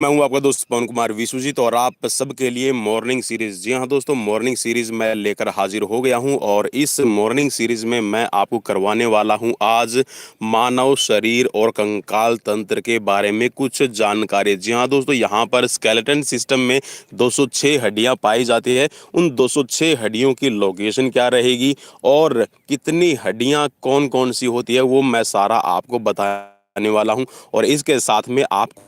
मैं हूं आपका दोस्त पवन कुमार विश्वजीत और आप सबके लिए मॉर्निंग सीरीज। जी हां दोस्तों, मॉर्निंग सीरीज मैं लेकर हाजिर हो गया हूं और इस मॉर्निंग सीरीज में मैं आपको करवाने वाला हूं आज मानव शरीर और कंकाल तंत्र के बारे में कुछ जानकारी। जी हां दोस्तों, यहां पर स्केलेटन सिस्टम में 206 हड्डियां पाई जाती है। उन 206 हड्डियों की लोकेशन क्या रहेगी और कितनी हड्डियां कौन कौन सी होती है वो मैं सारा आपको बताने वाला हूं। और इसके साथ में आप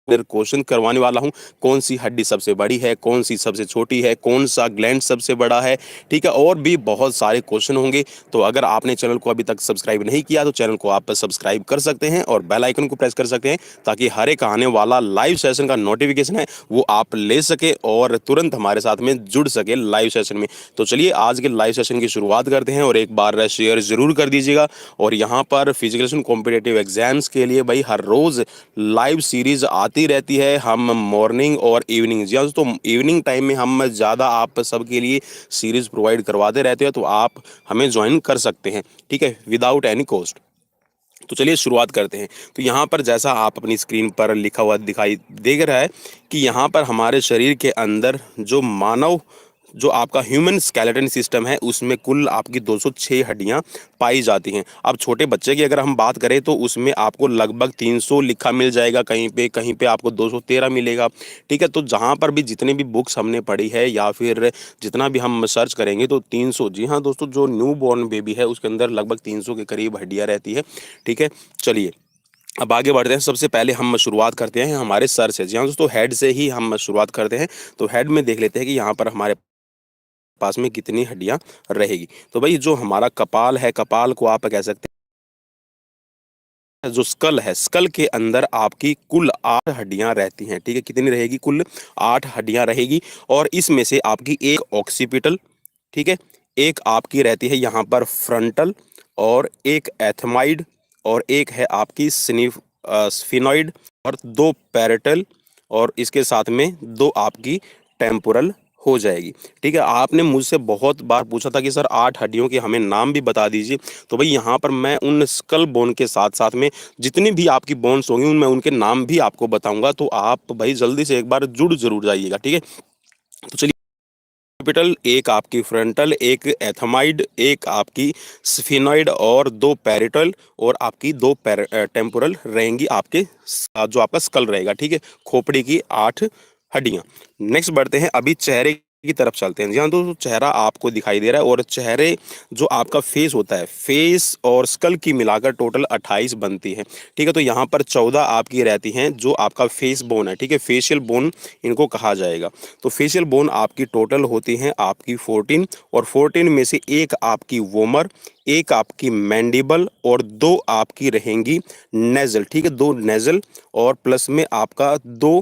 क्वेश्चन करवाने वाला हूं, कौन सी हड्डी सबसे बड़ी है, कौन सी सबसे छोटी है, कौन सा ग्लैंड सबसे बड़ा है। ठीक है, और भी बहुत सारे क्वेश्चन होंगे। तो अगर आपने चैनल को अभी तक सब्सक्राइब नहीं किया तो चैनल को आप सब्सक्राइब कर सकते हैं और बेल आइकन को प्रेस कर सकते हैं ताकि हर एक आने वाला लाइव सेशन का नोटिफिकेशन है वो आप ले सके और तुरंत हमारे साथ में जुड़ सके लाइव सेशन में। तो चलिए आज के लाइव सेशन की शुरुआत करते हैं और एक बार शेयर जरूर कर दीजिएगा। और यहाँ पर फिजिकल कॉम्पिटेटिव एग्जाम्स के लिए भाई हर रोज लाइव सीरीज आती रहती है। हम मॉर्निंग और इवनिंग, जी हाँ दोस्तों, इवनिंग टाइम में हम ज़्यादा आप सबके लिए सीरीज प्रोवाइड करवाते रहते हैं, तो आप हमें ज्वाइन कर सकते हैं, ठीक है, विदाउट एनी कॉस्ट। तो चलिए शुरुआत करते हैं। तो यहाँ पर जैसा आप अपनी स्क्रीन पर लिखा हुआ दिखाई दे रहा है कि यहाँ पर हमारे शरीर के अंदर जो आपका ह्यूमन स्केलेटन सिस्टम है उसमें कुल आपकी 206 हड्डियां पाई जाती हैं। अब छोटे बच्चे की अगर हम बात करें तो उसमें आपको लगभग 300 लिखा मिल जाएगा, कहीं पे आपको 213 मिलेगा। ठीक है, तो जहाँ पर भी जितने भी बुक्स हमने पढ़ी है या फिर जितना भी हम सर्च करेंगे तो 300, जी हाँ दोस्तों, जो न्यू बॉर्न बेबी है उसके अंदर लगभग 300 के करीब हड्डियाँ रहती है। ठीक है, चलिए अब आगे बढ़ते हैं। सबसे पहले हम शुरुआत करते हैं हमारे सर से। जी हाँ दोस्तों, हेड से ही हम शुरुआत करते हैं। तो हेड में देख लेते हैं कि यहाँ पर हमारे पास में कितनी हड्डियां रहेगी। तो भाई जो हमारा कपाल है, कपाल को आप कह सकते हैं, जो स्कल है, स्कल के अंदर आपकी कुल 8 हड्डियां रहती हैं। ठीक है, कितनी रहेगी? कुल 8 हड्डियां रहेगी। और इसमें से आपकी एक ऑक्सीपिटल, ठीक है, एक आपकी रहती है यहाँ पर फ्रंटल, और एक एथमाइड, और एक है आपकी स्फिनॉइड, और 2 पैरेटल, और इसके साथ में 2 आपकी टेम्पोरल हो जाएगी। ठीक है, आपने मुझसे बहुत बार पूछा था कि सर 8 हड्डियों के हमें नाम भी बता दीजिए। तो भाई यहाँ पर मैं उन स्कल बोन के साथ साथ में जितनी भी आपकी बोन्स होंगी उनमें उनके नाम भी आपको बताऊंगा। तो आप भाई जल्दी से एक बार जुड़ जरूर जाइएगा। ठीक है, तो चलिए, कैपिटल, एक आपकी फ्रंटल, एक एथमाइड, एक आपकी स्फिनॉइड, और 2 पैरेटल, और आपकी 2 टेम्पोरल रहेंगी आपके जो आपका स्कल रहेगा। ठीक है, खोपड़ी की 8 हड्डियां। नेक्स्ट बढ़ते हैं, अभी चेहरे की तरफ चलते हैं। जी हाँ दोस्तों, चेहरा आपको दिखाई दे रहा है और चेहरे जो आपका फेस होता है, फेस और स्कल की मिलाकर टोटल 28 बनती है। ठीक है, तो यहाँ पर 14 आपकी रहती हैं जो आपका फेस बोन है। ठीक है, फेशियल बोन इनको कहा जाएगा। तो फेशियल बोन आपकी टोटल होती हैं आपकी 14, और 14 में से एक आपकी वोमर, एक आपकी मैंडिबल, और 2 आपकी रहेंगी नेजल। ठीक है, 2 नेजल, और प्लस में आपका 2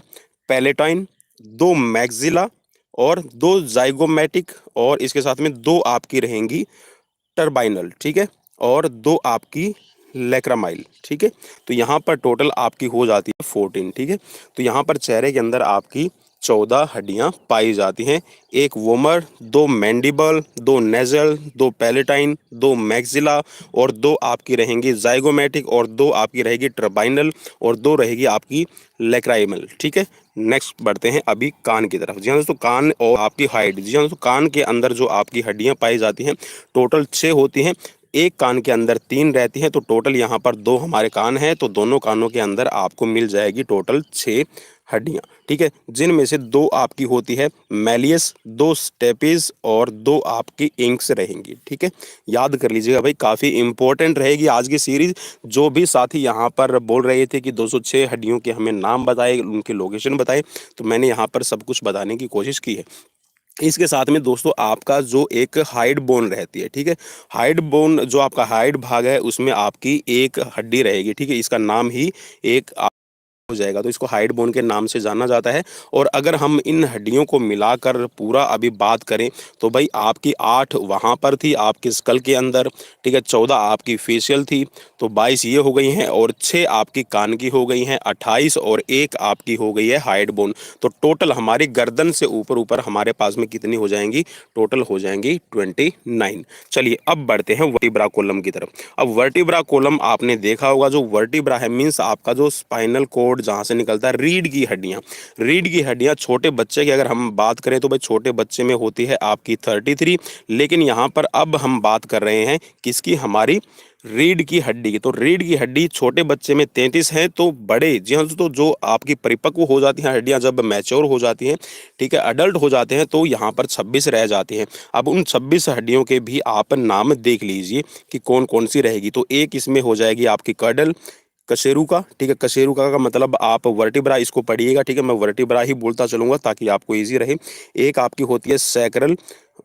पैलेटाइन, 2 मैक्सिला, और 2 जाइगोमैटिक, और इसके साथ में 2 आपकी रहेंगी टर्बाइनल। ठीक है, और 2 आपकी लेक्रामाइल। ठीक है, तो यहाँ पर टोटल आपकी हो जाती है 14। ठीक है, तो यहाँ पर चेहरे के अंदर आपकी 14 हड्डियां पाई जाती हैं। एक vomer, 2 mandible, 2 nasal, 2 palatine, 2 maxilla, और 2 आपकी रहेंगी जाइगोमैटिक, और 2 आपकी रहेगी टर्बाइनल, और 2 रहेगी आपकी लेक्राइमल। ठीक है, नेक्स्ट बढ़ते हैं अभी कान की तरफ। जी हाँ दोस्तों, कान और आपकी हाइट। जी हाँ दोस्तों, कान के अंदर जो आपकी हड्डियां पाई जाती हैं टोटल 6 होती हैं। एक कान के अंदर 3 रहती हैं, तो टोटल यहाँ पर 2 हमारे कान हैं, तो दोनों कानों के अंदर आपको मिल जाएगी टोटल 6 हड्डियां। ठीक है, जिनमें से 2 आपकी होती है मैलियस, 2 स्टेपीज, और 2 आपकी इंक्स रहेंगी। ठीक है, याद कर लीजिएगा भाई, काफ़ी इंपॉर्टेंट रहेगी आज की सीरीज। जो भी साथी यहाँ पर बोल रहे थे कि 206 हड्डियों के हमें नाम बताए, उनकी लोकेशन बताए, तो मैंने यहाँ पर सब कुछ बताने की कोशिश की है। इसके साथ में दोस्तों आपका जो एक हाइड बोन रहती है, ठीक है, हाइड बोन जो आपका हाइड भाग है उसमें आपकी एक हड्डी रहेगी। ठीक है, इसका नाम ही एक हो जाएगा, तो इसको हाइड बोन के नाम से जाना जाता है। और अगर हम इन हड्डियों को मिलाकर पूरा अभी बात करें तो भाई आपकी 8 वहाँ पर थी आपके स्कल के अंदर। ठीक है, 14 आपकी फेशियल थी, तो 22 ये हो गई हैं, और 6 आपकी कान की हो गई हैं 28, और एक आपकी हो गई है हाइड बोन। तो टोटल हमारी गर्दन से ऊपर ऊपर हमारे पास में कितनी हो जाएंगी? टोटल हो जाएंगी 29। चलिए अब बढ़ते हैं वर्टिब्रा कॉलम की तरफ। अब वर्टिब्रा कॉलम आपने देखा होगा, जो वर्टिब्रा है मीन्स आपका जो स्पाइनल कोड, फ्लूइड जहाँ से निकलता है, रीढ़ की हड्डियाँ। रीढ़ की हड्डियाँ छोटे बच्चे की अगर हम बात करें तो भाई छोटे बच्चे में होती है आपकी 33, लेकिन यहाँ पर अब हम बात कर रहे हैं किसकी, हमारी रीढ़ की हड्डी की। तो रीढ़ की हड्डी छोटे बच्चे में 33 है, तो बड़े जी हाँ, तो जो आपकी परिपक्व हो जाती हैं हड्डियां, जब मैच्योर हो जाती हैं, ठीक है, अडल्ट हो जाते हैं, तो यहाँ पर 26 रह जाती हैं। अब उन 26 हड्डियों के भी आप नाम देख लीजिए कि कौन कौन सी रहेगी। तो एक इसमें हो जाएगी आपकी कर्डल, कशेरुका, ठीक है, कशेरुका का मतलब आप वर्टिब्रा इसको पढ़िएगा, ठीक है, मैं वर्टिब्रा ही बोलता चलूंगा ताकि आपको ईजी रहे। एक आपकी होती है सैक्रल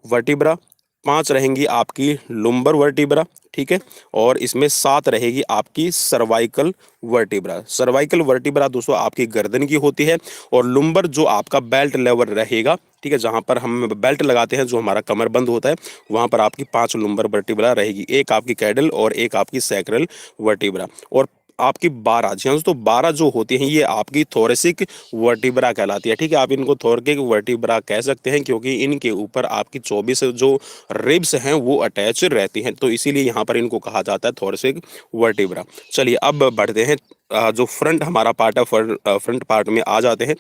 वर्टिब्रा, 5 रहेंगी आपकी लुम्बर वर्टिब्रा, ठीक है, और इसमें 7 रहेगी आपकी सर्वाइकल वर्टिब्रा। सर्वाइकल वर्टिब्रा दोस्तों आपकी गर्दन की होती है, और लुम्बर जो आपका बेल्ट लेवल रहेगा, ठीक है, जहां पर हम बेल्ट लगाते हैं, जो हमारा कमर बंद होता है, वहां पर आपकी 5 लुम्बर वर्टिब्रा रहेगी। एक आपकी कैडल और एक आपकी सैक्रल वर्टिब्रा, और आपकी 12 जी हाँ, तो 12 जो होती हैं ये आपकी थोरेसिक वर्टिब्रा कहलाती है, ठीक है। आप इनको थोरैसिक वर्टिब्रा कह सकते हैं क्योंकि इनके ऊपर आपकी 24 जो रिब्स हैं वो अटैच रहती हैं, तो इसीलिए यहाँ पर इनको कहा जाता है थोरेसिक वर्टिब्रा। चलिए अब बढ़ते हैं, जो फ्रंट हमारा पार्ट है, फ्रंट पार्ट में आ जाते हैं,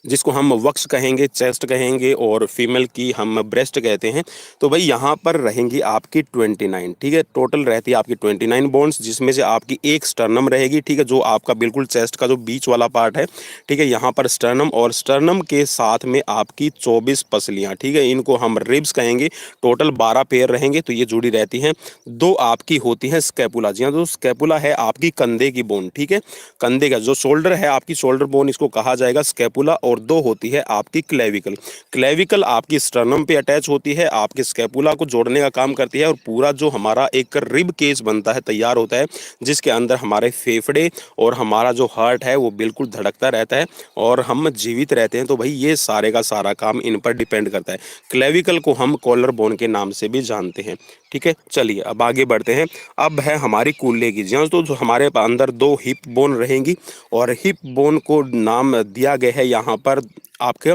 जिसको हम वक्स कहेंगे, चेस्ट कहेंगे, और फीमेल की हम ब्रेस्ट कहते हैं। तो भाई यहाँ पर रहेंगी आपकी 29, ठीक है, टोटल रहती है आपकी 29 बोन्स, जिसमें से आपकी एक स्टर्नम रहेगी, ठीक है, जो आपका बिल्कुल चेस्ट का जो बीच वाला पार्ट है, ठीक है, यहाँ पर स्टर्नम, और स्टर्नम के साथ में आपकी 24 पसलियाँ, ठीक है, इनको हम रिब्स कहेंगे। टोटल 12 पेयर रहेंगे, तो ये जुड़ी रहती हैं। 2 आपकी होती हैं स्कैपुला, जी हाँ, तो स्कैपुला है आपकी कंधे की बोन, ठीक है, कंधे का जो शोल्डर है आपकी शोल्डर बोन, इसको कहा जाएगा स्कैपुला। और 2 होती है आपकी क्लेविकल। क्लेविकल आपकी स्टर्नम पे अटैच होती है, आपके स्कैपुला को जोड़ने का काम करती है, और पूरा जो हमारा एक रिब केज बनता है, तैयार होता है, जिसके अंदर हमारे फेफड़े और हमारा जो हार्ट है वो बिल्कुल धड़कता रहता है और हम जीवित रहते हैं। तो भाई ये सारे का सारा काम इन पर डिपेंड करता है। क्लेविकल को हम कॉलर बोन के नाम से भी जानते हैं, ठीक है। चलिए अब आगे बढ़ते हैं। अब है हमारी कूल्हे की जांच। तो जो हमारे अंदर 2 हिप बोन रहेंगी, और हिप बोन को नाम दिया गया है यहाँ पर आपके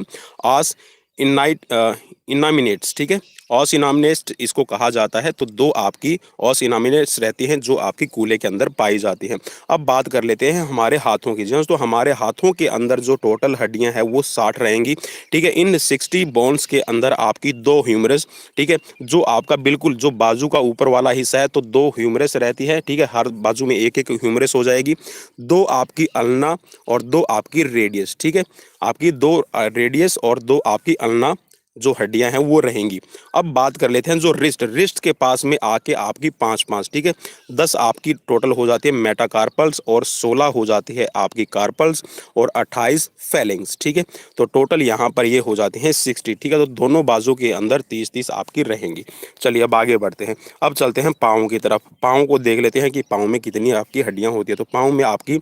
ऑस इनामिनेट्स, ठीक है, ऑस इनामिनेट्स इसको कहा जाता है। तो 2 आपकी ऑस इनामिनेट्स रहती हैं जो आपकी कूल्हे के अंदर पाई जाती हैं। अब बात कर लेते हैं हमारे हाथों की जांच। तो हमारे हाथों के अंदर जो टोटल हड्डियां हैं वो 60 रहेंगी, ठीक है। इन 60 बोन्स के अंदर आपकी 2 ह्यूमरस, ठीक है, जो आपका बिल्कुल जो बाजू का ऊपर वाला हिस्सा है, तो 2 ह्यूमरस रहती है, ठीक है, हर बाजू में एक एक ह्यूमरस हो जाएगी। 2 आपकी अल्ना और 2 आपकी रेडियस, ठीक है, आपकी 2 रेडियस और 2 आपकी अल्ना जो हड्डियां हैं वो रहेंगी। अब बात कर लेते हैं जो रिस्ट के पास में आके आपकी 5-5, ठीक है, 10 आपकी टोटल हो जाती है मेटाकार्पल्स, और 16 हो जाती है आपकी कार्पल्स, और 28 फेलिंग्स, ठीक है। तो टोटल यहाँ पर ये हो जाती हैं 60, ठीक है। तो दोनों बाजू के अंदर 30-30 आपकी रहेंगी। चलिए अब आगे बढ़ते हैं। अब चलते हैं पाँव की तरफ। पाँव को देख लेते हैं कि पाँव में कितनी आपकी हड्डियाँ होती है। तो पाँव में आपकी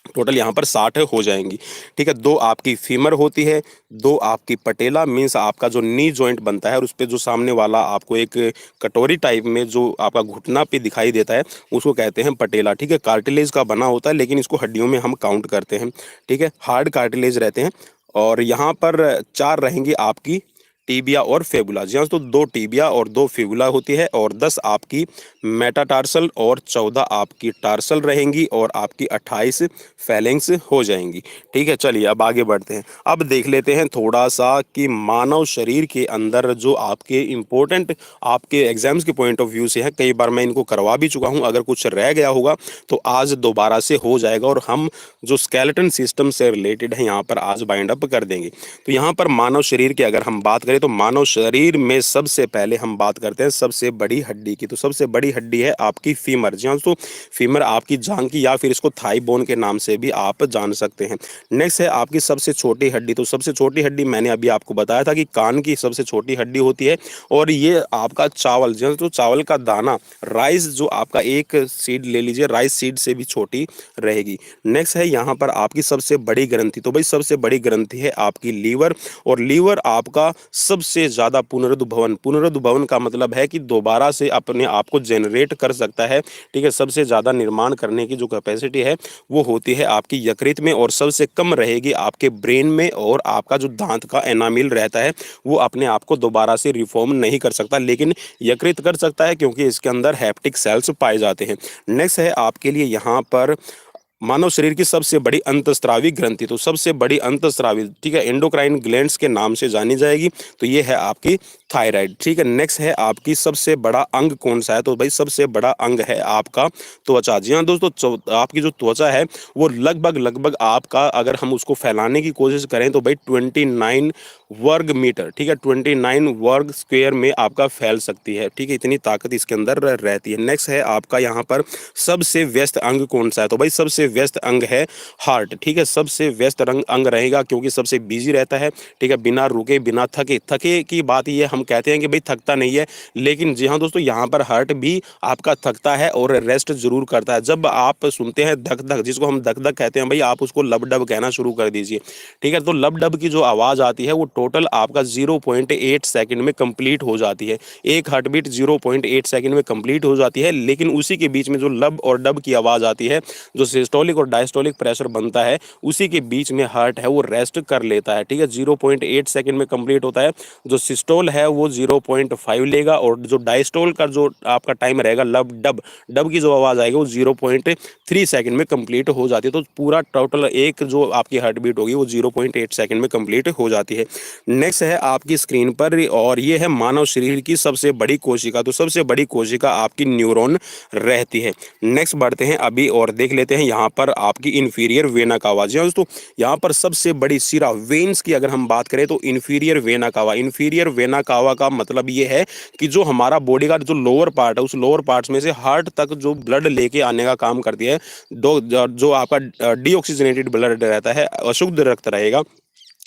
टोटल यहाँ पर 60 हो जाएंगी, ठीक है। 2 आपकी फीमर होती है, 2 आपकी पटेला, मीन्स आपका जो नी जॉइंट बनता है और उस पर जो सामने वाला आपको एक कटोरी टाइप में जो आपका घुटना पे दिखाई देता है, उसको कहते हैं पटेला, ठीक है। कार्टिलेज का बना होता है, लेकिन इसको हड्डियों में हम काउंट करते हैं, ठीक है, हार्ड कार्टिलेज रहते हैं। और यहाँ पर 4 रहेंगी आपकी टीबिया और फेबुला, जी हाँ, तो 2 टीबिया और 2 फेबुला होती है, और 10 आपकी मेटाटार्सल और 14 आपकी टार्सल रहेंगी, और आपकी 28 फैलेंक्स हो जाएंगी, ठीक है। चलिए अब आगे बढ़ते हैं। अब देख लेते हैं थोड़ा सा कि मानव शरीर के अंदर जो आपके इम्पोर्टेंट आपके एग्जाम्स के पॉइंट ऑफ व्यू से है, कई बार मैं इनको करवा भी चुका हूँ, अगर कुछ रह गया होगा तो आज दोबारा से हो जाएगा, और हम जो स्केलेटन सिस्टम से रिलेटेड है यहाँ पर आज बाइंड अप कर देंगे। तो यहाँ पर मानव शरीर की अगर हम बात करें, तो मानव शरीर में सबसे पहले हम बात करते हैं सबसे बड़ी हड्डी की। तो सबसे बड़ी हड्डी है आपकी फीमर, जी हाँ, तो फीमर आपकी जांघ की, या फिर इसको थाई बोन के नाम से भी आप जान सकते हैं। नेक्स्ट है आपकी सबसे छोटी हड्डी। तो सबसे छोटी हड्डी मैंने अभी आपको बताया था कि कान की सबसे छोटी हड्डी होती है, और ये आपका चावल, जी हाँ, तो चावल का दाना, राइस, जो आपका एक सीड ले लीजिए, राइस सीड से भी छोटी रहेगी। नेक्स्ट है यहाँ पर आपकी सबसे बड़ी ग्रंथि। तो भाई सबसे बड़ी ग्रंथि है आपकी लीवर, और लीवर आपका सबसे ज़्यादा पुनरुद्भवन का मतलब है कि दोबारा से अपने आप को जनरेट कर सकता है, ठीक है। सबसे ज़्यादा निर्माण करने की जो कैपेसिटी है वो होती है आपकी यकृत में, और सबसे कम रहेगी आपके ब्रेन में, और आपका जो दांत का एनामिल रहता है वो अपने आप को दोबारा से रिफॉर्म नहीं कर सकता, लेकिन यकृत कर सकता है क्योंकि इसके अंदर हैप्टिक सेल्स पाए जाते हैं। नेक्स्ट है आपके लिए यहाँ पर मानव शरीर की सबसे बड़ी अंतःस्रावी ग्रंथि, तो सबसे बड़ी अंतःस्रावी, ठीक है, एंडोक्राइन ग्लैंड्स के नाम से जानी जाएगी, तो ये है आपकी थायराइड। ठीक है, नेक्स्ट है आपकी सबसे बड़ा अंग कौन सा है, तो भाई सबसे बड़ा अंग है आपका त्वचा। जी हाँ दोस्तों, आपकी जो त्वचा है वो लगभग लगभग आपका, अगर हम उसको फैलाने की कोशिश करें तो भाई 29 वर्ग मीटर, ठीक है, 29 वर्ग स्क्वायर में आपका फैल सकती है। ठीक है, इतनी ताकत इसके अंदर रहती है। नेक्स्ट है आपका यहाँ पर सबसे व्यस्त अंग कौन सा है, तो भाई सबसे व्यस्त अंग है हार्ट। ठीक है, सबसे व्यस्त अंग रहेगा क्योंकि सबसे बिजी रहता है। ठीक है, बिना रुके बिना थके, थके की बात ये हम कहते हैं कि भाई थकता नहीं है, लेकिन जी हाँ दोस्तों, यहाँ पर हार्ट भी आपका थकता है और रेस्ट जरूर करता है। जब आप सुनते हैं धक धक, जिसको हम धक धक कहते हैं, भाई आप उसको लब डब कहना शुरू कर दीजिए। ठीक है, तो लब डब की जो आवाज़ आती है वो टोटल आपका 0.8 सेकंड में कंप्लीट हो जाती है। एक हार्ट बीट 0.8 सेकंड में कंप्लीट हो जाती है, लेकिन उसी के बीच में जो लब और डब की आवाज़ आती है, जो सिस्टोलिक और डायस्टोलिक प्रेशर बनता है, उसी के बीच में हार्ट है वो रेस्ट कर लेता है। ठीक है, 0.8 सेकंड में कंप्लीट होता है। जो सिस्टोल है वो 0.5 लेगा, और जो डायस्टोल का जो आपका टाइम रहेगा, लब डब डब की जो आवाज़ आएगी वो 0.3 सेकंड में कंप्लीट हो जाती है। तो पूरा टोटल एक जो आपकी हार्ट बीट होगी वो 0.8 सेकंड में कंप्लीट हो जाती है। नेक्स्ट है आपकी स्क्रीन पर, और ये है मानव शरीर की सबसे बड़ी कोशिका, तो सबसे बड़ी कोशिका आपकी न्यूरॉन रहती है। नेक्स्ट बढ़ते हैं अभी और देख लेते हैं यहाँ पर आपकी इन्फीरियर वेना कावा। जी हाँ दोस्तों, यहाँ पर सबसे बड़ी सिरा वेन्स की अगर हम बात करें तो inferior vena cava. Inferior vena cava का मतलब ये है कि जो हमारा बॉडी का जो लोअर पार्ट है, उस लोअर पार्ट्स में से हार्ट तक जो ब्लड लेके आने का काम करती है, जो आपका डीऑक्सीजनेटेड ब्लड रहता है, अशुद्ध रक्त रहेगा,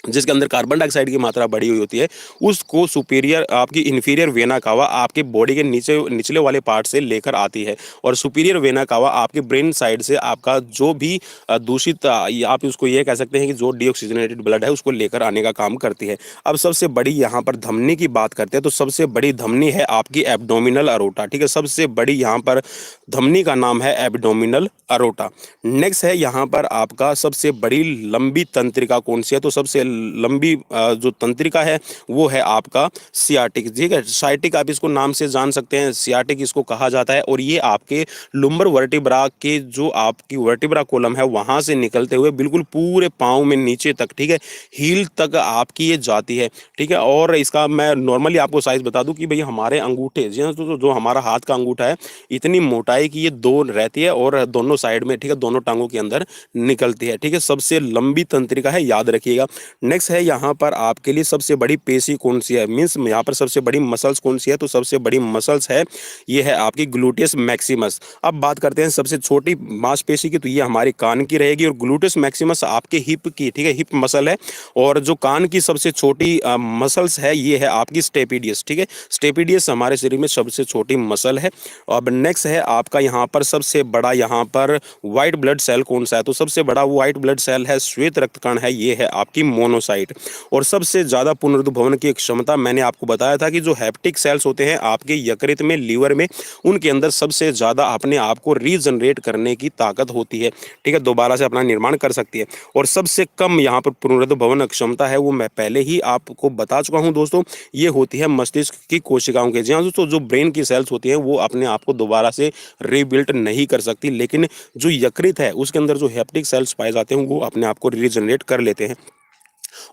जिसके अंदर कार्बन डाइऑक्साइड की मात्रा बढ़ी हुई होती है, उसको सुपीरियर आपकी इन्फीरियर वेना कावा आपके बॉडी के निचले वाले पार्ट से लेकर आती है, और सुपीरियर वेना कावा आपके ब्रेन साइड से आपका जो भी दूषित, आप उसको ये कह सकते हैं कि जो डीऑक्सीजनेटेड ब्लड है उसको लेकर आने का काम करती है। अब सबसे बड़ी यहाँ पर धमनी की बात करते हैं, तो सबसे बड़ी धमनी है आपकी एब्डोमिनल अरोटा। ठीक है, सबसे बड़ी यहाँ पर धमनी का नाम है एब्डोमिनल अरोटा। नेक्स्ट है यहाँ पर आपका सबसे बड़ी लंबी तंत्रिका कौन सी है, तो सबसे लंबी जो तंत्रिका है वो है आपका सियाटिक। ठीक है, साइटिक आप इसको नाम से जान सकते हैं, सियाटिक इसको कहा जाता है, और ये आपके लुम्बर वर्टिब्रा के जो आपकी वर्टिब्रा कॉलम है वहां से निकलते हुए बिल्कुल पूरे पाँव में नीचे तक, ठीक है, हील तक आपकी ये जाती है। ठीक है, और इसका मैं नॉर्मली आपको साइज बता दूं कि भाई हमारे अंगूठे, जी हाँ, तो जो हमारा हाथ का अंगूठा है, इतनी मोटाई की ये दो रहती है, और दोनों साइड में, ठीक है, दोनों टांगों के अंदर निकलती है। ठीक है, सबसे लंबी तंत्रिका है, याद रखिएगा। नेक्स्ट है यहाँ पर आपके लिए सबसे बड़ी पेशी कौन सी है, मीन्स यहाँ पर सबसे बड़ी मसल्स कौन सी है, तो सबसे बड़ी मसल्स है ये है आपकी ग्लूटियस मैक्सिमस। अब बात करते हैं सबसे छोटी मांसपेशी की, तो ये हमारी कान की रहेगी, और ग्लूटियस मैक्सिमस आपके हिप की, ठीक है, हिप मसल है, और जो कान की सबसे छोटी मसल्स है ये है आपकी स्टेपिडियस। ठीक है, स्टेपिडियस हमारे शरीर में सबसे छोटी मसल है। अब नेक्स्ट है आपका यहाँ पर सबसे बड़ा यहाँ पर व्हाइट ब्लड सेल कौन सा है, तो सबसे बड़ा व्हाइट ब्लड सेल है, श्वेत रक्तकण है, ये है आपकी मोनोसाइट। और सबसे ज़्यादा पुनरुद्भवन की क्षमता मैंने आपको बताया था कि जो हैप्टिक सेल्स होते हैं आपके यकृत में, लीवर में, उनके अंदर सबसे ज़्यादा अपने आप को रीजनरेट करने की ताकत होती है। ठीक है, दोबारा से अपना निर्माण कर सकती है। और सबसे कम यहाँ पर पुनरुद्भवन क्षमता है, वो मैं पहले ही आपको बता चुका हूँ दोस्तों, ये होती है मस्तिष्क की कोशिकाओं के। जी हाँ दोस्तों, जो ब्रेन की सेल्स होती हैं वो अपने आप को दोबारा से रीबिल्ट नहीं कर सकती, लेकिन जो यकृत है उसके अंदर जो हैप्टिक सेल्स पाए जाते हैं वो अपने आप को रीजनरेट कर लेते हैं।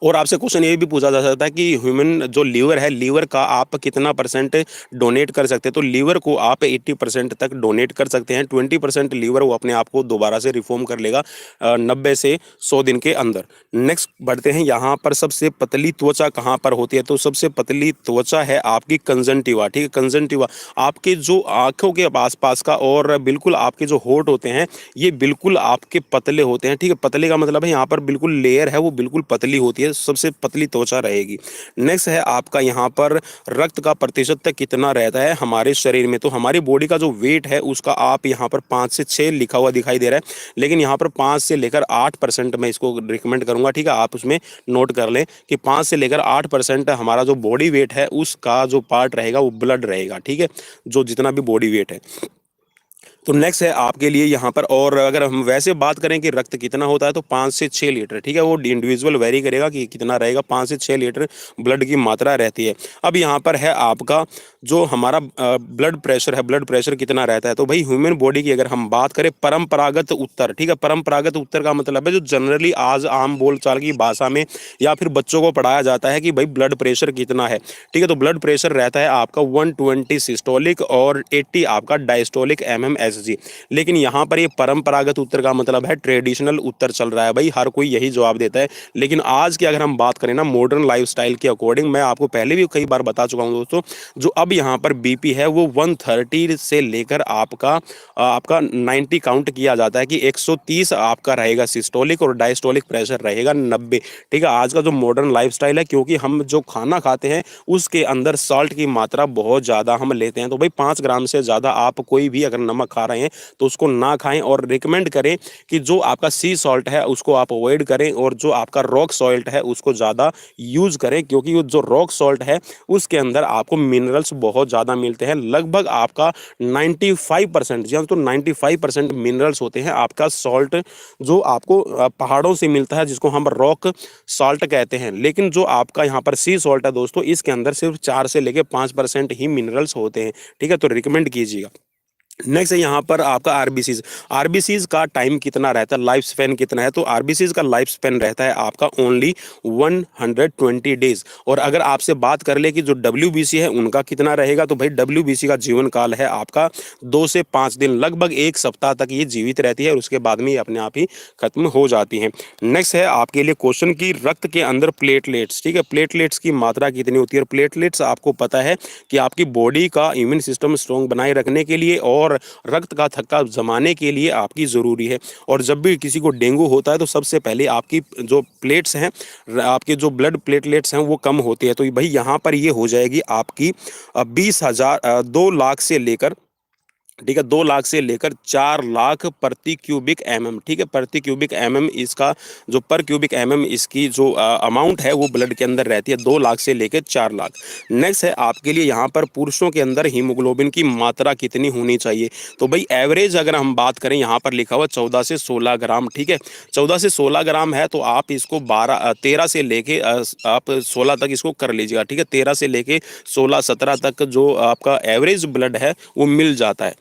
और आपसे क्वेश्चन ये भी पूछा जा सकता है कि ह्यूमन जो लीवर है, लीवर का आप कितना परसेंट डोनेट कर सकते हैं, तो लीवर को आप 80% तक डोनेट कर सकते हैं। 20% लीवर वो अपने आप को दोबारा से रिफॉर्म कर लेगा 90 से 100 दिन के अंदर। नेक्स्ट बढ़ते हैं, यहाँ पर सबसे पतली त्वचा कहाँ पर होती है, तो सबसे पतली त्वचा है आपकी कंजंटिवा। ठीक है, कंजंटिवा आपके जो आंखों के आसपास का, और बिल्कुल आपके जो होठ होते हैं ये बिल्कुल आपके पतले होते हैं। ठीक है, पतले का मतलब है यहाँ पर बिल्कुल लेयर है वो बिल्कुल पतली होती है, सबसे पतली त्वचा रहेगी। नेक्स्ट है आपका यहाँ पर रक्त का प्रतिशत तक कितना रहता है हमारे शरीर में, तो हमारी बॉडी का जो वेट है उसका आप यहाँ पर 5 से 6 लिखा हुआ दिखाई दे रहा है, लेकिन यहाँ पर 5 से लेकर 8% मैं इसको रिकमेंड करूंगा। ठीक है, आप उसमें नोट कर लें कि 5 से लेकर 8% हमारा जो बॉडी वेट है उसका जो पार्ट रहेगा वो ब्लड रहेगा। ठीक है, जो जितना भी बॉडी वेट है, तो नेक्स्ट है आपके लिए यहाँ पर, और अगर हम वैसे बात करें कि रक्त कितना होता है तो 5 से 6 लीटर, ठीक है, वो इंडिविजुअल वेरी करेगा कि कितना रहेगा, 5 से 6 लीटर ब्लड की मात्रा रहती है। अब यहाँ पर है आपका जो हमारा ब्लड प्रेशर है, ब्लड प्रेशर कितना रहता है। तो भाई ह्यूमन बॉडी की अगर हम बात करें परंपरागत उत्तर, ठीक है, परंपरागत उत्तर का मतलब है जो जनरली आज आम बोलचाल की भाषा में या फिर बच्चों को पढ़ाया जाता है कि भाई ब्लड प्रेशर कितना है, ठीक है। तो ब्लड प्रेशर रहता है आपका 120 सिस्टोलिक और 80 आपका डायस्टोलिक mmHg। लेकिन यहाँ पर ये परंपरागत उत्तर का मतलब है ट्रेडिशनल उत्तर चल रहा है, भाई हर कोई यही जवाब देता है। लेकिन आज की अगर हम बात करें ना मॉडर्न लाइफस्टाइल के अकॉर्डिंग, मैं आपको पहले भी कई बार बता चुका हूँ दोस्तों, जो अब यहाँ पर बीपी है वो 130 से लेकर आपका 90 काउंट किया जाता है कि 130 आपका रहेगा सिस्टोलिक और डायस्टोलिक प्रेशर रहेगा 90, ठीक है। आज का जो मॉडर्न लाइफस्टाइल है, क्योंकि हम जो खाना खाते हैं उसके अंदर सॉल्ट की मात्रा बहुत ज़्यादा हम लेते हैं, तो भाई 5 ग्राम से ज़्यादा आप कोई भी अगर नमक खा रहे हैं तो उसको ना खाएं, और रिकमेंड करें कि जो आपका सी सॉल्ट है उसको आप अवॉइड करें, और जो आपका रॉक सॉल्ट है उसको ज़्यादा यूज़ करें, क्योंकि वो जो रॉक सॉल्ट है उसके अंदर आपको मिनरल्स बहुत ज़्यादा मिलते हैं। लगभग आपका 95%, जी हाँ, तो 95% मिनरल्स होते हैं आपका सॉल्ट जो आपको पहाड़ों से मिलता है, जिसको हम रॉक सॉल्ट कहते हैं। लेकिन जो आपका यहाँ पर सी सॉल्ट है दोस्तों, इसके अंदर सिर्फ 4 से लेकर 5% ही मिनरल्स होते हैं, ठीक है, तो रिकमेंड कीजिएगा। नेक्स्ट है यहाँ पर आपका आरबीसीज। आरबीसीज का टाइम कितना रहता है, लाइफ स्पेन कितना है, तो आरबीसीज का लाइफ स्पेन रहता है आपका ओनली 120 डेज। और अगर आपसे बात कर ले कि जो डब्ल्यूबीसी है उनका कितना रहेगा, तो भाई डब्ल्यूबीसी का जीवन काल है आपका 2 से 5 दिन, लगभग 1 सप्ताह तक ये जीवित रहती है और उसके बाद में ये अपने आप ही खत्म हो जाती है। नेक्स्ट है आपके लिए क्वेश्चन की रक्त के अंदर प्लेटलेट्स, ठीक है, प्लेटलेट्स की मात्रा कितनी होती है। और प्लेटलेट्स आपको पता है कि आपकी बॉडी का इम्यून सिस्टम स्ट्रॉन्ग बनाए रखने के लिए और रक्त का थक्का जमाने के लिए आपकी ज़रूरी है। और जब भी किसी को डेंगू होता है तो सबसे पहले आपकी जो प्लेट्स हैं, आपके जो ब्लड प्लेटलेट्स हैं वो कम होती है। तो भाई यहाँ पर ये हो जाएगी आपकी 20,000 2 लाख से लेकर, ठीक है, 2 लाख से लेकर 4 लाख प्रति क्यूबिक एमएम, ठीक है, प्रति क्यूबिक एमएम इसका जो पर क्यूबिक एमएम इसकी जो अमाउंट है वो ब्लड के अंदर रहती है, 2 लाख से लेकर 4 लाख। नेक्स्ट है आपके लिए यहाँ पर पुरुषों के अंदर हीमोग्लोबिन की मात्रा कितनी होनी चाहिए। तो भाई एवरेज अगर हम बात करें यहाँ पर लिखा हुआ 14 से 16 ग्राम, ठीक है, 14 से 16 ग्राम है, तो आप इसको 13 से लेके आप 16 तक इसको कर लीजिएगा, ठीक है, 13 से लेके 16-17 तक जो आपका एवरेज ब्लड है वो मिल जाता है।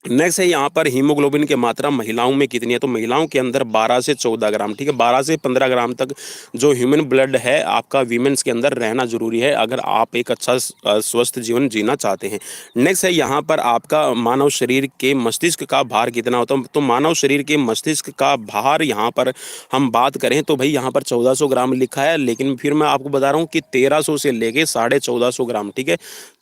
नेक्स्ट है यहाँ पर हीमोग्लोबिन की मात्रा महिलाओं में कितनी है, तो महिलाओं के अंदर 12 से 14 ग्राम, ठीक है, 12 से 15 ग्राम तक जो ह्यूमन ब्लड है आपका वीमेंस के अंदर रहना जरूरी है अगर आप एक अच्छा स्वस्थ जीवन जीना चाहते हैं। नेक्स्ट है यहाँ पर आपका मानव शरीर के मस्तिष्क का भार कितना होता है। तो मानव शरीर के मस्तिष्क का भार यहाँ पर हम बात करें तो भाई यहाँ पर 1400 ग्राम लिखा है, लेकिन फिर मैं आपको बता रहा हूँ कि 1300 से लेके 1450 ग्राम, ठीक है,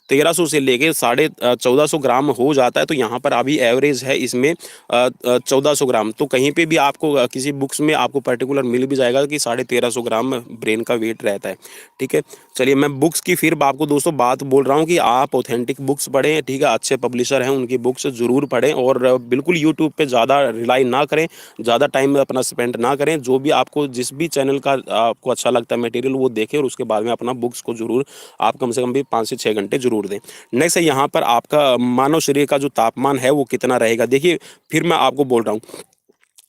1300 से लेके 1450 ग्राम हो जाता है। तो यहाँ पर अभी एवरेज है इसमें 1400 ग्राम। तो कहीं पे भी आपको किसी बुक्स में आपको पर्टिकुलर मिल भी जाएगा कि 1350 ग्राम ब्रेन का वेट रहता है, ठीक है। चलिए मैं बुक्स की फिर आपको दोस्तों बात बोल रहा हूँ कि आप ऑथेंटिक बुक्स पढ़ें, ठीक है, अच्छे पब्लिशर हैं उनकी बुक्स ज़रूर पढ़ें, और बिल्कुल यूट्यूब पर ज़्यादा रिलाई ना करें, ज़्यादा टाइम अपना स्पेंड ना करें। जो भी आपको जिस भी चैनल का आपको अच्छा लगता है मटेरियल वो देखें, और उसके बाद में अपना बुक्स को ज़रूर आप कम से कम भी 5 से 6 घंटे जरूर दें। नेक्स्ट है यहाँ पर आपका मानव शरीर का जो तापमान है वो कितना रहेगा। देखिए फिर मैं आपको बोल रहा हूँ,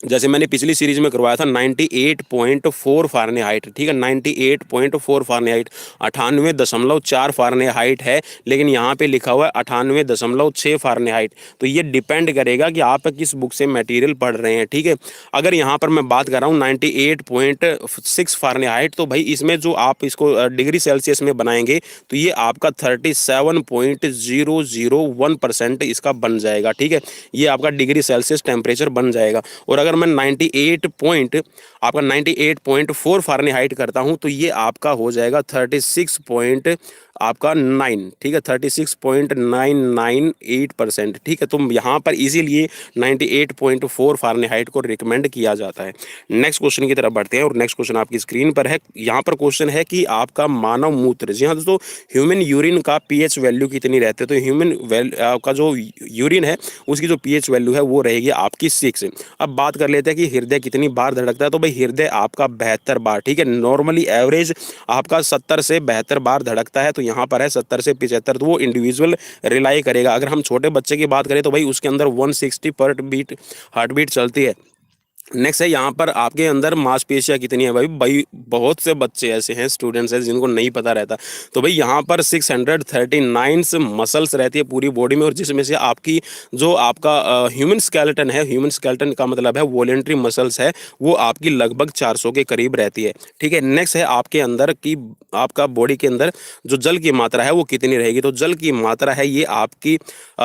जैसे मैंने पिछली सीरीज में करवाया था 98.4 फ़ारेनहाइट, ठीक है, 98.4 फ़ारेनहाइट, 98.4 फ़ारेनहाइट है, लेकिन यहाँ पे लिखा हुआ है 98.6 फ़ारेनहाइट। तो ये डिपेंड करेगा कि आप किस बुक से मटेरियल पढ़ रहे हैं, ठीक है। अगर यहाँ पर मैं बात कर रहा हूँ 98.6 फ़ारेनहाइट, तो भाई इसमें जो आप इसको डिग्री सेल्सियस में बनाएंगे तो ये आपका 37.001% इसका बन जाएगा, ठीक है, ये आपका डिग्री सेल्सियस टेम्परेचर बन जाएगा। और अगर मैं 98.4 फ़ारेनहाइट करता हूं तो ये आपका हो जाएगा 36.9, ठीक है, 36.998%, ठीक है। तो यहाँ पर इसीलिए 98.4 फ़ारेनहाइट को रिकमेंड किया जाता है। नेक्स्ट क्वेश्चन की तरफ बढ़ते हैं, और नेक्स्ट क्वेश्चन आपकी स्क्रीन पर है। यहाँ पर क्वेश्चन है कि आपका मानव मूत्र, जी हाँ दोस्तों, ह्यूमन यूरिन का पीएच वैल्यू कितनी रहती है। तो ह्यूमन का जो यूरिन है उसकी जो पीएच वैल्यू है वो रहेगी आपकी 6। अब बात बात कर लेते हैं कि हृदय कितनी बार धड़कता है, तो भाई हृदय आपका 72 बार, ठीक है। नॉर्मली एवरेज आपका 70 से 72 बार धड़कता है, तो यहाँ पर है 70 से 75, तो वो इंडिविजुअल रिलाई करेगा। अगर हम छोटे बच्चे की बात करें तो भाई उसके अंदर 160 पर बीट हार्ट बीट चलती है। नेक्स्ट है यहाँ पर आपके अंदर मांसपेशियाँ कितनी है भाई। भाई बहुत से बच्चे ऐसे हैं, स्टूडेंट्स हैं जिनको नहीं पता रहता। तो भाई यहाँ पर 639 मसल्स रहती है पूरी बॉडी में, और जिसमें से आपकी जो आपका ह्यूमन स्केलेटन है, ह्यूमन स्केलेटन का मतलब है वॉलेंट्री मसल्स है, वो आपकी लगभग 400 के करीब रहती है, ठीक है। नेक्स्ट है आपके अंदर की आपका बॉडी के अंदर जो जल की मात्रा है वो कितनी रहेगी। तो जल की मात्रा है ये आपकी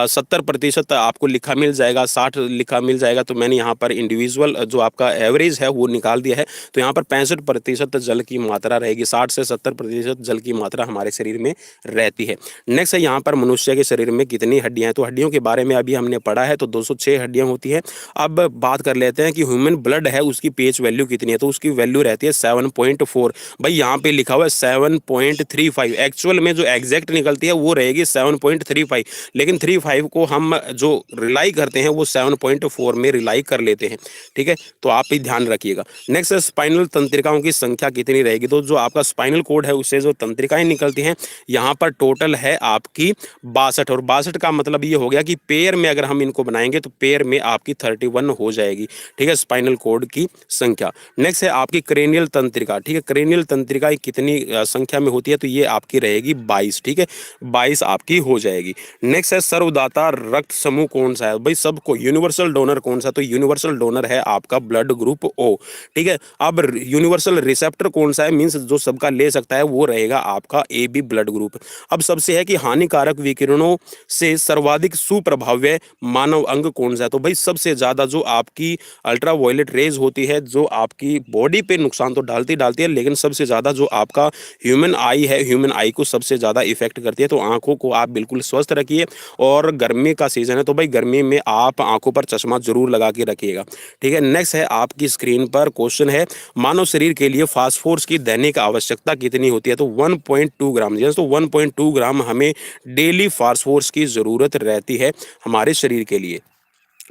70% आपको लिखा मिल जाएगा, 60 लिखा मिल जाएगा। तो मैंने यहाँ पर इंडिविजुअल जो आपका एवरेज है वो निकाल दिया है। तो यहाँ पर 65% जल की मात्रा रहेगी, 60 से 70% जल की मात्रा हमारे शरीर में रहती है। नेक्स्ट है यहाँ पर मनुष्य के शरीर में कितनी हड्डियाँ हैं। तो हड्डियों के बारे में अभी हमने पढ़ा है, तो 206 हड्डियाँ होती हैं। अब बात कर लेते हैं कि ह्यूमन ब्लड है उसकी पीएच वैल्यू कितनी है। तो उसकी वैल्यू रहती है 7.4। भाई यहाँ पे लिखा हुआ है 7.35, एक्चुअल में जो एग्जैक्ट निकलती है वो रहेगी 7.35, लेकिन 35 को हम जो रिलाई करते हैं वो 7.4 में रिलाई कर लेते हैं, ठीक है। तो आप भी ध्यान रखिएगा। नेक्स्ट स्पाइनल तंत्रिकाओं की संख्या कितनी रहेगी। तो जो आपका स्पाइनल कोड है उससे जो तंत्रिकाएं निकलती हैं यहाँ पर टोटल है आपकी 62, और 62 का मतलब ये हो गया कि पेयर में अगर हम इनको बनाएंगे तो पेयर में आपकी 31 हो जाएगी, ठीक है, स्पाइनल कोड की संख्या। नेक्स्ट है आपकी क्रेनियल तंत्रिका, ठीक है। क्रेनियल तंत्रिका कितनी संख्या में होती है। तो ये आपकी रहेगी 22, ठीक है, 22 आपकी हो जाएगी। नेक्स्ट है सर्वदाता रक्त समूह कौन सा है। भाई सबको यूनिवर्सल डोनर कौन सा। तो यूनिवर्सल डोनर है आपका ब्लड ग्रुप ओ, ठीक है। अब यूनिवर्सल रिसेप्टर कौन सा है, मींस जो सबका ले सकता है, वो रहेगा आपका ए बी ब्लड ग्रुप। अब सबसे है कि हानिकारक विकिरणों से सर्वाधिक सुप्रभाव्य मानव अंग कौन सा है। तो भाई सबसे ज्यादा जो आपकी अल्ट्रावायलेट रेज होती है जो आपकी बॉडी पे नुकसान तो डालती है, लेकिन सबसे ज्यादा जो आपका ह्यूमन आई है, ह्यूमन आई को सबसे ज्यादा इफेक्ट करती है। तो आंखों को आप बिल्कुल स्वस्थ रखिए, और गर्मी का सीजन है तो भाई गर्मी में आप आंखों पर चश्मा जरूर लगा के रखिएगा, ठीक है। नेक्स्ट है आपकी स्क्रीन पर क्वेश्चन है, मानव शरीर के लिए फास्फोरस की दैनिक आवश्यकता कितनी होती है। तो 1.2 ग्राम, तो 1.2 ग्राम हमें डेली फास्फोरस की जरूरत रहती है हमारे शरीर के लिए।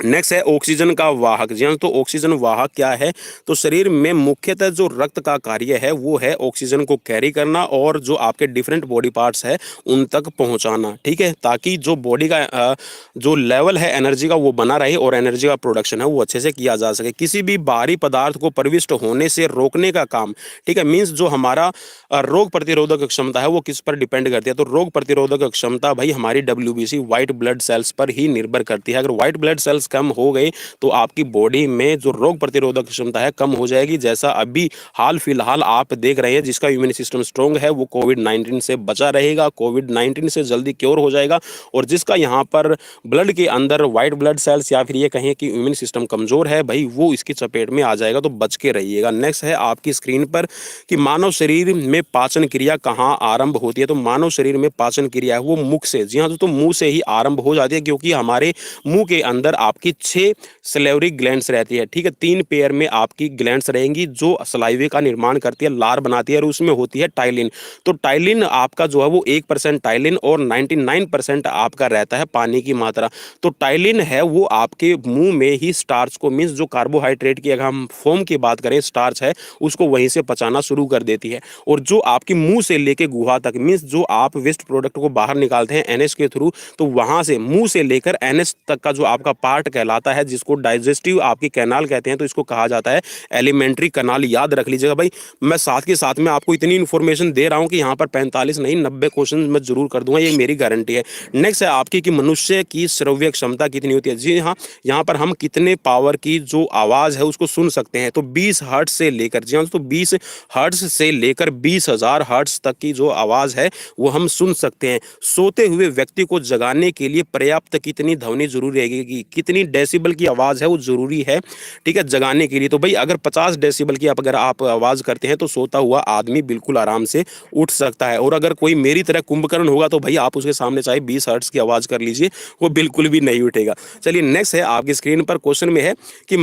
नेक्स्ट है ऑक्सीजन का वाहक। जी हाँ, तो ऑक्सीजन वाहक क्या है। तो शरीर में मुख्यतः जो रक्त का कार्य है वो है ऑक्सीजन को कैरी करना और जो आपके डिफरेंट बॉडी पार्ट्स है उन तक पहुंचाना, ठीक है, ताकि जो बॉडी का जो लेवल है एनर्जी का वो बना रहे और एनर्जी का प्रोडक्शन है वो अच्छे से किया जा सके। किसी भी बाहरी पदार्थ को प्रविष्ट होने से रोकने का काम, ठीक है, मीन्स जो हमारा रोग प्रतिरोधक क्षमता है वो किस पर डिपेंड करती है। तो रोग प्रतिरोधक क्षमता भाई हमारी WBC व्हाइट ब्लड सेल्स पर ही निर्भर करती है। अगर व्हाइट ब्लड सेल्स कम हो गई तो आपकी बॉडी में जो रोग प्रतिरोधक क्षमता है कम हो जाएगी। जैसा अभी हाल फिलहाल आप देख रहे हैं, जिसका इम्यून सिस्टम स्ट्रॉन्ग है वो कोविड-19 से बचा रहेगा, कोविड-19 से जल्दी क्योर हो जाएगा। और जिसका यहाँ पर ब्लड के अंदर व्हाइट ब्लड सेल्स या फिर ये कहें कि इम्यून सिस्टम कमजोर है भाई, वो इसकी चपेट में आ जाएगा, तो बच के रहिएगा। नेक्स्ट है आपकी स्क्रीन पर कि मानव शरीर में पाचन क्रिया कहाँ आरंभ होती है। तो मानव शरीर में पाचन क्रिया है वो मुख से, जी हाँ, तो मुंह से ही आरंभ हो जाती है, क्योंकि हमारे मुंह के अंदर आपकी 6 सलेवरी ग्लैंड्स रहती है, ठीक है। 3 पेयर में आपकी ग्लैंड्स रहेंगी जो सलाइवे का निर्माण करती है, लार बनाती है, और उसमें होती है टाइलिन। तो टाइलिन आपका जो है वो 1% टाइलिन और 99% आपका रहता है पानी की मात्रा। तो टाइलिन है वो आपके मुंह में ही स्टार्च को, मीन्स जो कार्बोहाइड्रेट की अगर हम फॉर्म की बात करें स्टार्च है उसको वहीं से पचाना शुरू कर देती है। और जो आपकी मुंह से लेके गुहा तक, मीन्स जो आप वेस्ट प्रोडक्ट को बाहर निकालते हैं एनएस के थ्रू, तो वहां से मुंह से लेकर एनएस तक का जो आपका पार्ट कहलाता है, जिसको डाइजेस्टिव आपकी कैनाल कहते हैं, तो इसको कहा जाता है एलिमेंट्री कैनाल। याद रख लीजिएगा भाई, मैं साथ के साथ में आपको इतनी इंफॉर्मेशन दे रहा हूं कि यहाँ पर 45 नहीं 90 क्वेश्चन मैं जरूर कर दूंगा, ये मेरी गारंटी है। नेक्स्ट है आपकी कि मनुष्य की श्रव्य क्षमता कितनी होती है। जी हाँ, यहाँ पर हम कितने पावर की जो आवाज है उसको सुन सकते हैं। तो 20 हर्ट्ज से लेकर, जी हाँ, तो 20 हर्ट्ज से लेकर 20,000 हर्ट्ज तक की जो आवाज है वो हम सुन सकते हैं। सोते हुए व्यक्ति को जगाने के लिए पर्याप्त कितनी ध्वनि जरूरी रहेगी, कितनी डेसिबल की आवाज है वो जरूरी है, ठीक है, जगाने के लिए। तो भाई अगर 50 डेसिबल की अगर आप आवाज करते हैं तो सोता हुआ आदमी बिल्कुल आराम से उठ सकता है। और अगर कोई मेरी तरह कुंभकर्ण होगा तो भाई आप उसके सामने चाहे 20 हर्ट्ज की आवाज कर लीजिए, वो बिल्कुल भी नहीं उठेगा। चलिए नेक्स्ट है आपकी स्क्रीन पर क्वेश्चन में है कि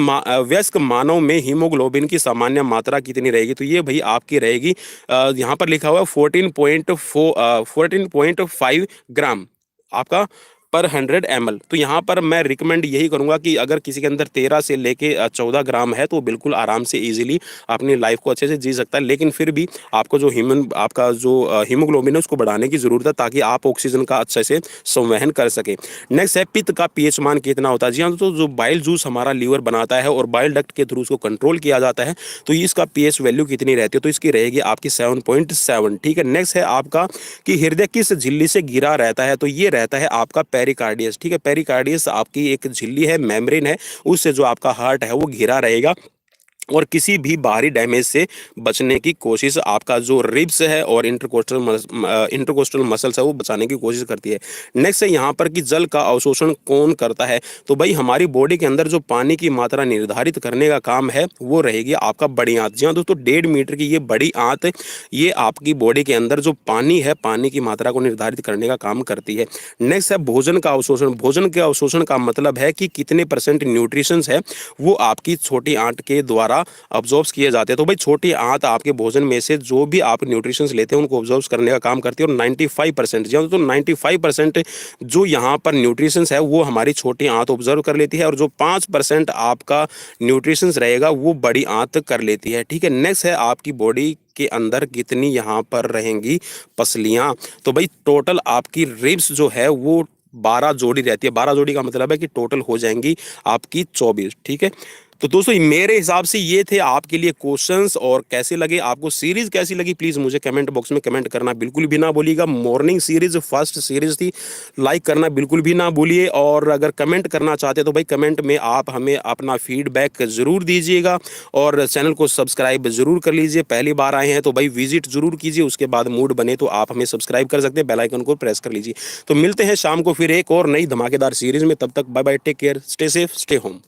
वयस्क मानव में हीमोग्लोबिन की सामान्य मात्रा कितनी रहेगी। तो ये भाई आपकी रहेगी, यहाँ पर लिखा हुआ है 14.5 ग्राम आपका पर 100 ml। तो यहाँ पर मैं रिकमेंड यही करूँगा कि अगर किसी के अंदर 13 से लेके 14 ग्राम है तो बिल्कुल आराम से इजीली अपनी लाइफ को अच्छे से जी सकता है, लेकिन फिर भी आपको जो आपका जो हीमोग्लोबिन है उसको बढ़ाने की ज़रूरत है ताकि आप ऑक्सीजन का अच्छे से संवहन कर सके। नेक्स्ट है पित्त का पीएच मान कितना होता है। जी हाँ, तो जो बाइल जूस हमारा लीवर बनाता है और बाइल डक्ट के थ्रू उसको कंट्रोल किया जाता है, तो इसका पीएच वैल्यू कितनी रहती है, तो इसकी रहेगी आपकी 7.7। ठीक है। नेक्स्ट है आपका कि हृदय किस झिल्ली से घिरा रहता है, तो ये रहता है आपका पेरिकार्डियस। ठीक है। पेरिकार्डियस आपकी एक झिल्ली है, मेम्ब्रेन है, उससे जो आपका हार्ट है वो घिरा रहेगा और किसी भी बाहरी डैमेज से बचने की कोशिश आपका जो रिब्स है और इंटरकोस्टल मसल्स है वो बचाने की कोशिश करती है। नेक्स्ट है यहाँ पर कि जल का अवशोषण कौन करता है, तो भाई हमारी बॉडी के अंदर जो पानी की मात्रा निर्धारित करने का काम है वो रहेगी आपका बड़ी आंत। जी हाँ दोस्तों, 1.5 मीटर की ये बड़ी आंत ये आपकी बॉडी के अंदर जो पानी है, पानी की मात्रा को निर्धारित करने का काम करती है। नेक्स्ट है भोजन का अवशोषण। भोजन के अवशोषण का मतलब है कि कितने % न्यूट्रिशंस है वो आपकी छोटी आंत के द्वारा अब्जॉर्ब किए जाते हैं। तो भाई छोटी आंत आपके भोजन में से जो भी आप न्यूट्रिशंस लेते हैं उनको अब्जॉर्ब करने का काम करती है और 95% तो 95% जो यहाँ पर न्यूट्रिशंस है वो हमारी छोटी आंत ऑब्जर्व कर लेती है और जो 5% आपका न्यूट्रिशंस रहेगा वो बड़ी आंत कर लेती है। ठीक है। नेक्स्ट है आपकी बॉडी के अंदर कितनी यहाँ पर रहेंगी पसलियाँ, तो भाई टोटल आपकी रिब्स जो है वो 12 जोड़ी रहती है। 12 जोड़ी का मतलब है कि टोटल हो जाएंगी आपकी 24। ठीक है। तो दोस्तों मेरे हिसाब से ये थे आपके लिए क्वेश्चंस, और कैसे लगे आपको, सीरीज कैसी लगी, प्लीज़ मुझे कमेंट बॉक्स में कमेंट करना बिल्कुल भी ना भूलिएगा। मॉर्निंग सीरीज फर्स्ट सीरीज थी, लाइक करना बिल्कुल भी ना भूलिए। और अगर कमेंट करना चाहते तो भाई कमेंट में आप हमें अपना फीडबैक ज़रूर दीजिएगा और चैनल को सब्सक्राइब ज़रूर कर लीजिए। पहली बार आए हैं तो भाई विजिट ज़रूर कीजिए, उसके बाद मूड बने तो आप हमें सब्सक्राइब कर सकते हैं, बेल आइकन को प्रेस कर लीजिए। तो मिलते हैं शाम को फिर एक और नई धमाकेदार सीरीज में, तब तक bye bye, take care, stay safe, stay home.